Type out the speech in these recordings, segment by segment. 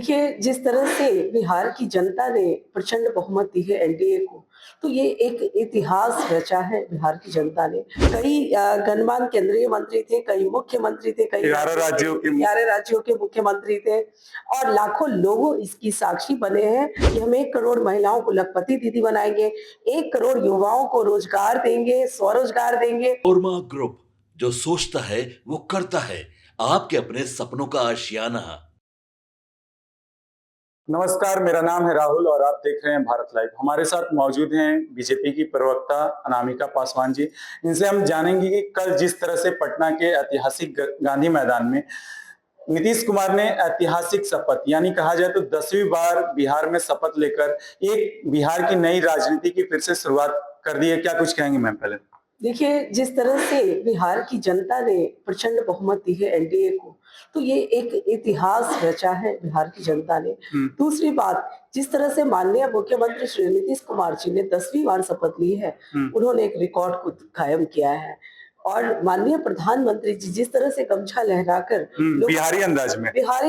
देखिए, जिस तरह से बिहार की जनता ने प्रचंड बहुमत दी है एनडीए को, तो ये एक इतिहास रचा है बिहार की जनता ने। कई गणमान्य केंद्रीय मंत्री थे, कई मुख्यमंत्री थे, कई 11 राज्यों के 11 राज्यों के मुख्यमंत्री थे और लाखों लोगों इसकी साक्षी बने हैं कि हम 1 करोड़ महिलाओं को लखपति दीदी बनाएँगे, 1 करोड़ युवाओं को रोजगार देंगे, स्वरोजगार देंगे। ओरमा ग्रुप, जो सोचता है वो करता है। आपके अपने सपनों का आशियाना। नमस्कार, मेरा नाम है राहुल और आप देख रहे हैं भारत लाइव। हमारे साथ मौजूद हैं बीजेपी की प्रवक्ता अनामिका पासवान जी। इनसे हम जानेंगे कि कल जिस तरह से पटना के ऐतिहासिक गांधी मैदान में नीतीश कुमार ने ऐतिहासिक शपथ यानी कहा जाए तो 10वीं बार बिहार में शपथ लेकर एक बिहार की नई राजनीति की फिर से शुरुआत कर दी है। क्या कुछ कहेंगे मैम पहले? देखिए, जिस तरह से बिहार की जनता ने प्रचंड बहुमत दी है एनडीए को, तो ये एक इतिहास रचा है बिहार की जनता ने। दूसरी बात, जिस तरह से माननीय मुख्यमंत्री श्री नीतीश कुमार जी ने 10वीं बार शपथ ली है, उन्होंने एक रिकॉर्ड को कायम किया है। और माननीय प्रधानमंत्री जी जिस तरह से गमछा लहराकर बिहारी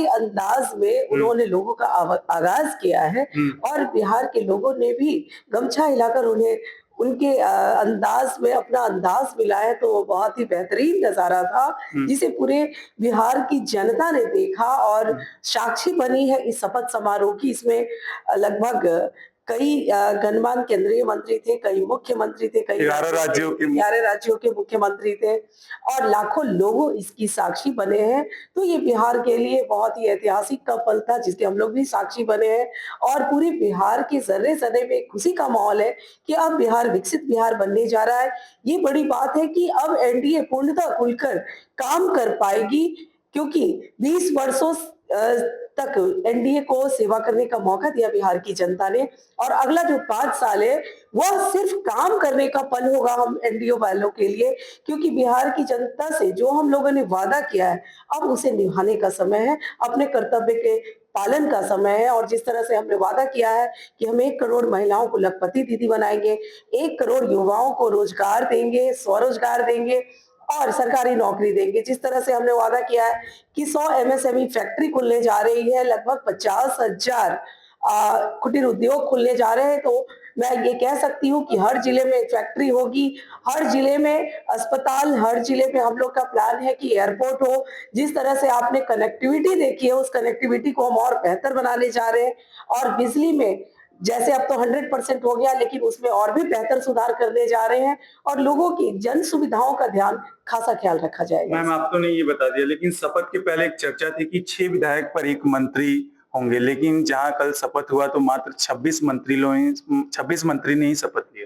अंदाज में उन्होंने लोगों का आगाज किया है और बिहार के लोगों ने भी गमछा हिलाकर उन्हें उनके अंदाज में अपना अंदाज मिला है, तो वो बहुत ही बेहतरीन नजारा था जिसे पूरे बिहार की जनता ने देखा और साक्षी बनी है इस शपथ समारोह की। इसमें लगभग कई गणमान्य केंद्रीय मंत्री थे, कई मुख्यमंत्री थे, कई 11 राज्यों के मुख्यमंत्री थे और लाखों लोगों इसकी साक्षी बने हैं। तो ये बिहार के लिए बहुत ही ऐतिहासिक का पल था जिसके हम लोग भी साक्षी बने हैं और पूरे बिहार के जर्रे-जर्रे में खुशी का माहौल है कि अब बिहार विकसित बिहार बनने जा रहा है। ये बड़ी बात है कि अब एनडीए पूर्णतः खुलकर काम कर पाएगी क्योंकि 20 वर्षों तक एनडीए को सेवा करने का मौका दिया बिहार की जनता ने और अगला जो 5 साल है वह सिर्फ काम करने का पल होगा हम एनडीए वालों के लिए, क्योंकि बिहार की जनता से जो हम लोगों ने वादा किया है अब उसे निभाने का समय है, अपने कर्तव्य के पालन का समय है। और जिस तरह से हमने वादा किया है कि हम 1 करोड़ महिलाओं को लखपति दीदी बनाएंगे, 1 करोड़ युवाओं को रोजगार देंगे, स्वरोजगार देंगे और सरकारी नौकरी देंगे। जिस तरह से हमने वादा किया है कि 100 एमएसएमई फैक्ट्री खुलने जा रही है, लगभग 50,000 कुटीर उद्योग खुलने जा रहे हैं, तो मैं ये कह सकती हूँ कि हर जिले में एक फैक्ट्री होगी, हर जिले में अस्पताल, हर जिले में हम लोग का प्लान है कि एयरपोर्ट हो। जिस तरह से आपने कनेक्टिविटी देखी है, उस कनेक्टिविटी को हम और बेहतर बनाने जा रहे हैं और बिजली में जैसे अब तो 100% हो गया, लेकिन उसमें और भी बेहतर सुधार करने जा रहे हैं और लोगों की जन सुविधाओं का ध्यान खासा ख्याल रखा जाएगा। मैम, आप तो ने ये बता दिया, लेकिन शपथ के पहले एक चर्चा थी कि 6 विधायक पर 1 मंत्री होंगे, लेकिन जहां कल शपथ हुआ तो मात्र 26 मंत्री ने ही शपथ लिया।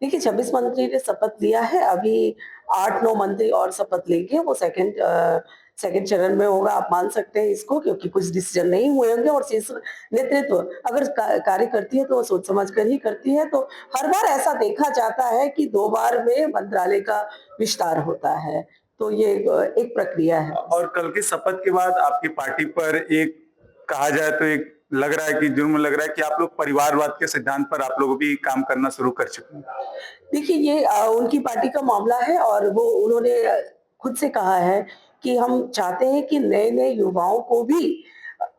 देखिए, 26 मंत्री ने शपथ लिया है, अभी 8-9 मंत्री और शपथ लेंगे, वो सेकंड चरण में होगा, आप मान सकते हैं इसको, क्योंकि कुछ डिसीजन नहीं हुए होंगे और शीर्ष नेतृत्व अगर कार्य करती है तो वो सोच समझ कर ही करती है। तो हर बार ऐसा देखा जाता है कि 2 बार में मंत्रालय का विस्तार होता है, तो ये एक प्रक्रिया है। और कल के शपथ के बाद आपकी पार्टी पर एक कहा जाए तो एक लग रहा है कि जुर्म लग रहा है कि आप लोग परिवारवाद के सिद्धांत पर आप लोग भी काम करना शुरू कर चुके हैं। देखिए, ये उनकी पार्टी का मामला है और वो उन्होंने खुद से कहा है कि हम चाहते हैं कि नए-नए युवाओं को भी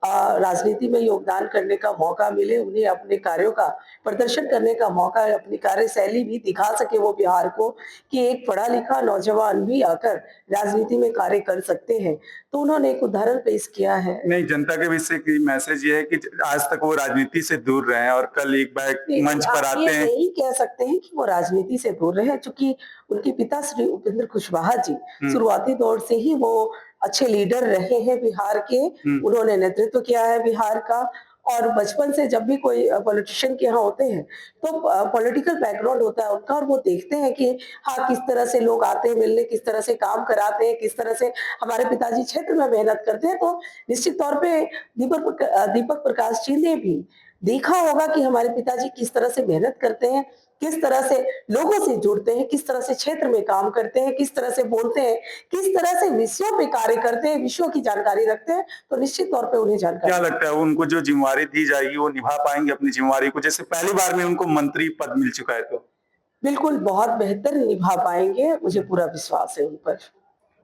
राजनीति में योगदान करने का मौका मिले, उन्हें अपने कार्यों का प्रदर्शन करने का मौका, अपनी कार्यशैली भी दिखा सके वो बिहार को कि एक पढ़ा-लिखा नौजवान भी आकर राजनीति में कार्य कर सकते हैं। तो उन्होंने एक उदाहरण पेश किया है। नहीं, जनता के विषय की मैसेज ये है कि आज तक वो राजनीति से दूर रहे हैं और कल एक बार मंच पर आते हैं। नहीं कह सकते हैं कि वो राजनीति से दूर रहे, चूंकि उनके पिता श्री उपेंद्र कुशवाहा जी शुरुआती दौर से ही वो अच्छे लीडर रहे हैं बिहार के, उन्होंने नेतृत्व किया है बिहार का और बचपन से जब भी कोई पॉलिटिशियन के यहाँ होते हैं तो पॉलिटिकल बैकग्राउंड होता है उनका और वो देखते हैं कि हाँ, किस तरह से लोग आते हैं मिलने, किस तरह से काम कराते हैं, किस तरह से हमारे पिताजी क्षेत्र में मेहनत करते हैं। तो निश्चित तौर पे दीपक प्रकाश जी ने भी देखा होगा कि हमारे पिताजी किस तरह से मेहनत करते हैं, किस तरह से लोगों से जुड़ते हैं, किस तरह से क्षेत्र में काम करते हैं, किस तरह से बोलते हैं, किस तरह से विषयों पे कार्य करते हैं, विषयों की जानकारी रखते हैं, तो निश्चित तौर पे उन्हें जानकारी। क्या लगता है उनको जो जिम्मेवारी दी जाएगी वो निभा पाएंगे अपनी जिम्मेवारी को, जैसे पहली बार में उनको मंत्री पद मिल चुका है तो? बिल्कुल, बहुत बेहतर निभा पाएंगे, मुझे पूरा विश्वास है उन पर।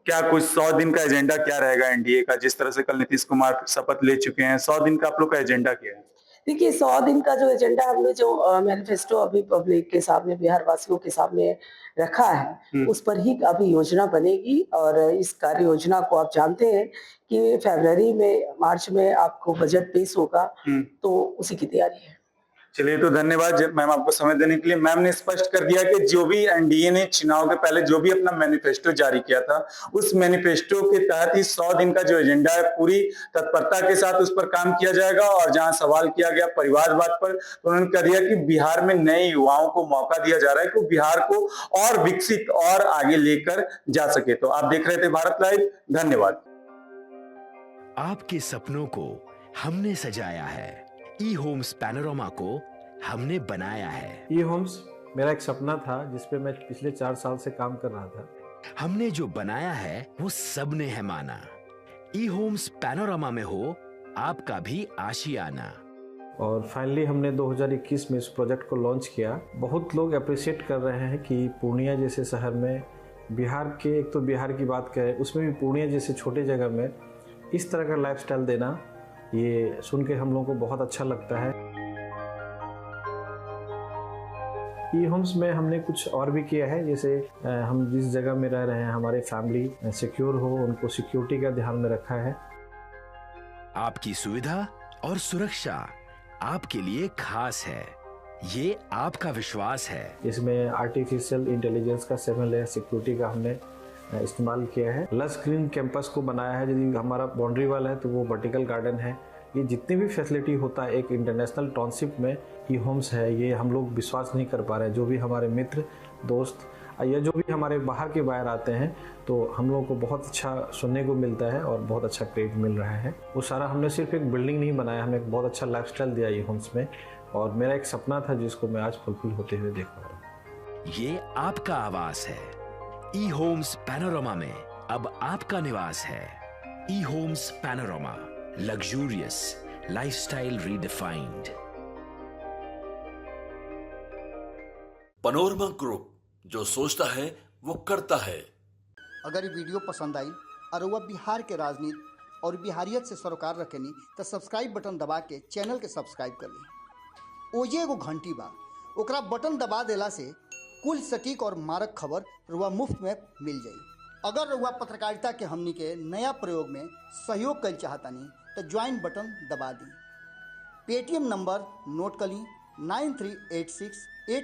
क्या कुछ 100 दिन का एजेंडा क्या रहेगा एनडीए का? जिस तरह से कल नीतीश कुमार शपथ ले चुके हैं, 100 दिन का आप लोग का एजेंडा क्या है? देखिए 100 दिन का जो एजेंडा हमने जो मैनिफेस्टो अभी पब्लिक के सामने, बिहार वासियों के सामने रखा है, उस पर ही अभी योजना बनेगी और इस कार्य योजना को आप जानते हैं कि फरवरी में, मार्च में आपको बजट पेश होगा, तो उसी की तैयारी है। चलिए तो धन्यवाद मैम आपको समय देने के लिए। मैम ने स्पष्ट कर दिया कि जो भी एनडीए ने चुनाव के पहले जो भी अपना मैनिफेस्टो जारी किया था, उस मैनिफेस्टो के तहत ही 100 दिन का जो एजेंडा है पूरी तत्परता के साथ उस पर काम किया जाएगा। और जहां सवाल किया गया परिवारवाद पर, तो उन्होंने कह दिया कि बिहार में नए युवाओं को मौका दिया जा रहा है कि बिहार को और विकसित और आगे लेकर जा सके। तो आप देख रहे थे भारत लाइव, धन्यवाद। आपके सपनों को हमने सजाया है, ई होम्स पैनोरमा को हमने बनाया है। ई होम्स मेरा एक सपना था जिस पे मैं पिछले 4 साल से काम कर रहा था। हमने जो बनाया है वो सबने है माना। ई होम्स पैनोरमा में हो आपका भी आशियाना। और फाइनली हमने 2021 में इस प्रोजेक्ट को लॉन्च किया। बहुत लोग अप्रिशिएट कर रहे हैं कि पूर्णिया जैसे शहर में, बिहार के, एक तो बिहार की बात करें उसमें भी पूर्णिया जैसे छोटे जगह में इस तरह का लाइफस्टाइल देना, ये सुन के हम लोगों को बहुत अच्छा लगता है। ई होम्स में हमने कुछ और भी किया है, जैसे हम जिस जगह में रह रहे हैं हमारे फैमिली सिक्योर हो, उनको सिक्योरिटी का ध्यान में रखा है। आपकी सुविधा और सुरक्षा आपके लिए खास है, ये आपका विश्वास है। इसमें आर्टिफिशियल इंटेलिजेंस का 7 लेयर सिक्योरिटी का हमने इस्तेमाल किया है। लस ग्रीन कैंपस को बनाया है। यदि हमारा बाउंड्री वाल है तो वो वर्टिकल गार्डन है। ये जितनी भी फैसिलिटी होता है एक इंटरनेशनल टाउनशिप में ई होम्स है, ये हम लोग विश्वास नहीं कर पा रहे हैं। जो भी हमारे मित्र, दोस्त या जो भी हमारे बाहर के बाहर आते हैं, तो हम लोगों को बहुत अच्छा सुनने को मिलता है और बहुत अच्छा क्रेडिट मिल रहा है। वो सारा हमने सिर्फ एक बिल्डिंग नहीं बनाया, हमें एक बहुत अच्छा लाइफस्टाइल दिया ई होम्स में। और मेरा एक सपना था जिसको मैं आज फुलफिल होते हुए देख पा रहा हूँ। ये आपका आवास है। ई होम्स पैनोरमा में अब आपका निवास है। E Homes Panorama, luxurious lifestyle redefined. Panorama Group, जो सोचता है वो करता है। अगर ये वीडियो पसंद आई और वह बिहार के राजनीति और बिहारियत से सरोकार रखेनी तो सब्सक्राइब बटन दबा के चैनल के सब्सक्राइब कर ली। ओजे एगो घंटी बा, ओकरा बटन दबा देला से कुल सटीक और मारक खबर रुआ मुफ्त में मिल जाई। अगर रुआ पत्रकारिता के हमनी के नया प्रयोग में सहयोग कर चाहतानी तो ज्वाइन बटन दबा दी। पेटीएम नंबर नोट कर ली 9386